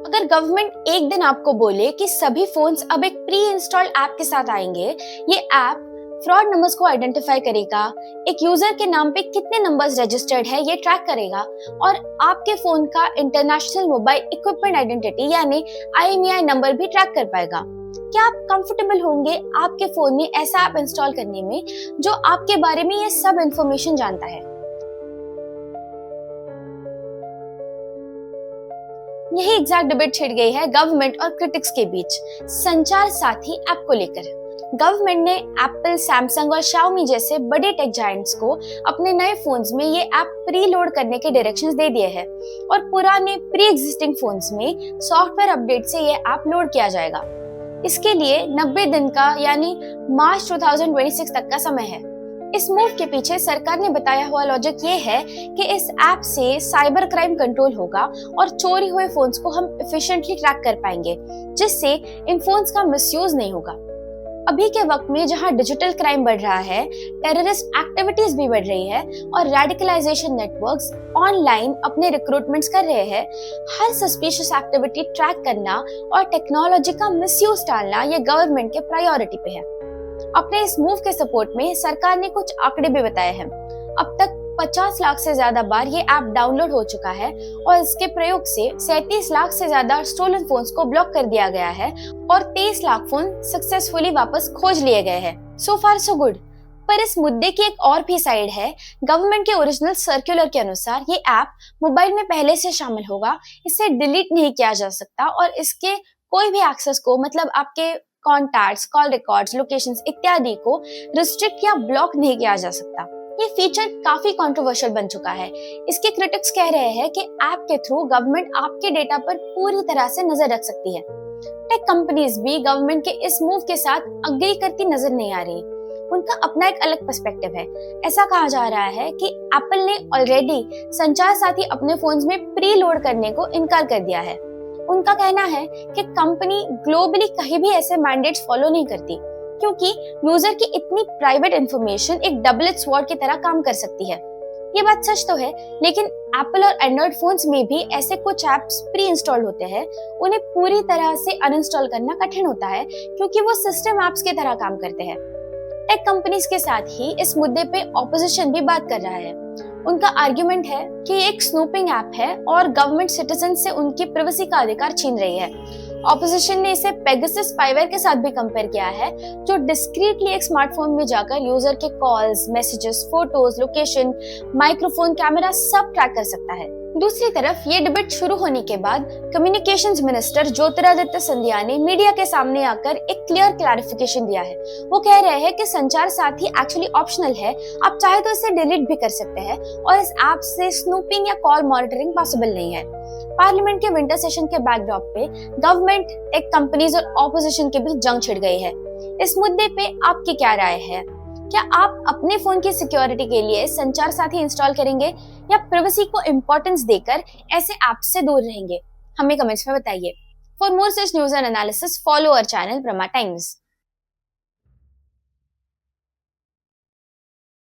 अगर गवर्नमेंट एक दिन आपको बोले कि सभी फोन्स अब एक प्री इंस्टॉल्ड ऐप के साथ आएंगे, ये ऐप फ्रॉड नंबर्स को आइडेंटिफाई करेगा, एक यूजर के नाम पे कितने नंबर्स रजिस्टर्ड है ये ट्रैक करेगा और आपके फोन का इंटरनेशनल मोबाइल इक्विपमेंट आइडेंटिटी यानी IMEI नंबर भी ट्रैक कर पाएगा, क्या आप कंफर्टेबल होंगे आपके फोन में ऐसा ऐप इंस्टॉल करने में जो आपके बारे में ये सब इंफॉर्मेशन जानता है? यही एग्जैक्ट डिबेट छिड़ गई है गवर्नमेंट और क्रिटिक्स के बीच संचार साथी ऐप को लेकर। गवर्नमेंट ने एप्पल, सैमसंग और शाओमी जैसे बड़े टेक जायंट्स को अपने नए फोन्स में ये ऐप प्री लोड करने के डायरेक्शंस दे दिए हैं और पुराने प्री एग्जिस्टिंग फोन्स में सॉफ्टवेयर अपडेट से ये ऐप लोड किया जाएगा। इसके लिए 90 दिन का यानी मार्च 2026 तक का समय है। इस मूव के पीछे सरकार ने बताया हुआ लॉजिक ये है कि इस ऐप से साइबर क्राइम कंट्रोल होगा और चोरी हुए फोन्स को हम एफिशिएंटली ट्रैक कर पाएंगे, जिससे इन फोन्स का मिसयूज नहीं होगा। अभी के वक्त में जहां डिजिटल क्राइम बढ़ रहा है, टेररिस्ट एक्टिविटीज भी बढ़ रही है और रेडिकलाइजेशन नेटवर्क्स ऑनलाइन अपने रिक्रूटमेंट्स कर रहे हैं, हर सस्पिशियस एक्टिविटी ट्रैक करना और टेक्नोलॉजी का मिसयूज टालना ये गवर्नमेंट के प्रायोरिटी पे है। अपने इस मूव के सपोर्ट में सरकार ने कुछ आंकड़े भी बताए हैं। अब तक 50 लाख से ज्यादा बार ये ऐप डाउनलोड हो चुका है और इसके प्रयोग से 37 लाख से ज्यादा स्टोलन फोन्स को ब्लॉक कर दिया गया है और 23 लाख फोन सक्सेसफुली वापस खोज लिए गए हैं। सो फार सो गुड। पर इस मुद्दे की एक और भी साइड है। गवर्नमेंट के ओरिजिनल सर्कुलर के अनुसार ये ऐप मोबाइल में पहले से शामिल होगा, इसे डिलीट नहीं किया जा सकता और इसके कोई भी एक्सेस को, मतलब आपके कॉन्टैक्ट्स, कॉल रिकॉर्ड्स, लोकेशंस इत्यादि को रिस्ट्रिक्ट या ब्लॉक नहीं किया जा सकता। ये फीचर काफी कंट्रोवर्शियल बन चुका है। इसके क्रिटिक्स कह रहे हैं कि ऐप के थ्रू गवर्नमेंट आपके डेटा पर पूरी तरह से नजर रख सकती है। टेक कंपनीज भी गवर्नमेंट के इस मूव के साथ अग्री करती नजर नहीं आ रही। उनका अपना एक अलग पर्सपेक्टिव है। ऐसा कहा जा रहा है कि एप्पल ने ऑलरेडी संचार साथी अपने फोन्स में प्री लोड करने को इनकार कर दिया है। उनका कहना है कि कंपनी ग्लोबली कहीं भी ऐसे मैंडेट्स फॉलो नहीं करती, क्योंकि यूजर की इतनी प्राइवेट इंफॉर्मेशन एक डबल एज स्वॉर्ड की तरह काम कर सकती है। ये बात सच तो है, लेकिन एप्पल और एंड्रॉइड फोन्स में भी ऐसे कुछ ऐप्स प्री इंस्टॉल्ड होते हैं। उन्हें पूरी तरह से अनइंस्टॉल करना कठिन होता है, क्योंकि वो सिस्टम ऐप्स की तरह काम करते हैं। टेक कंपनीज के साथ ही इस मुद्दे पे ऑपोजिशन भी बात कर रहा है। उनका आर्ग्यूमेंट है कि ये एक स्नूपिंग ऐप है और गवर्नमेंट सिटीजन से उनकी प्राइवेसी का अधिकार छीन रही है। ऑपोजिशन ने इसे पेगासस स्पाईवेयर के साथ भी कंपेयर किया है, जो डिस्क्रीटली एक स्मार्टफोन में जाकर यूजर के calls, messages, photos, location, microphone, camera सब ट्रैक कर सकता है। दूसरी तरफ ये डिबेट शुरू होने के बाद कम्युनिकेशंस मिनिस्टर ज्योतिरादित्य सिंधिया ने मीडिया के सामने आकर एक क्लियर क्लैरिफिकेशन दिया है। वो कह रहे हैं कि संचार साथी एक्चुअली ऑप्शनल है, आप चाहे तो इसे डिलीट भी कर सकते हैं और इस ऐप से स्नूपिंग या कॉल मॉनिटरिंग पॉसिबल नहीं है। पार्लियामेंट के विंटर सेशन के बैकड्रॉप पे गवर्नमेंट, टेक कंपनीज और ऑपोजिशन के बीच जंग छिड़ गई है। इस मुद्दे पे आपकी क्या राय है? क्या आप अपने फोन की सिक्योरिटी के लिए संचार साथी इंस्टॉल करेंगे या प्राइवेसी को इंपॉर्टेंस देकर ऐसे ऐप्स से दूर रहेंगे? हमें कमेंट्स में बताइए। For more such news and analysis, follow our channel Prama times.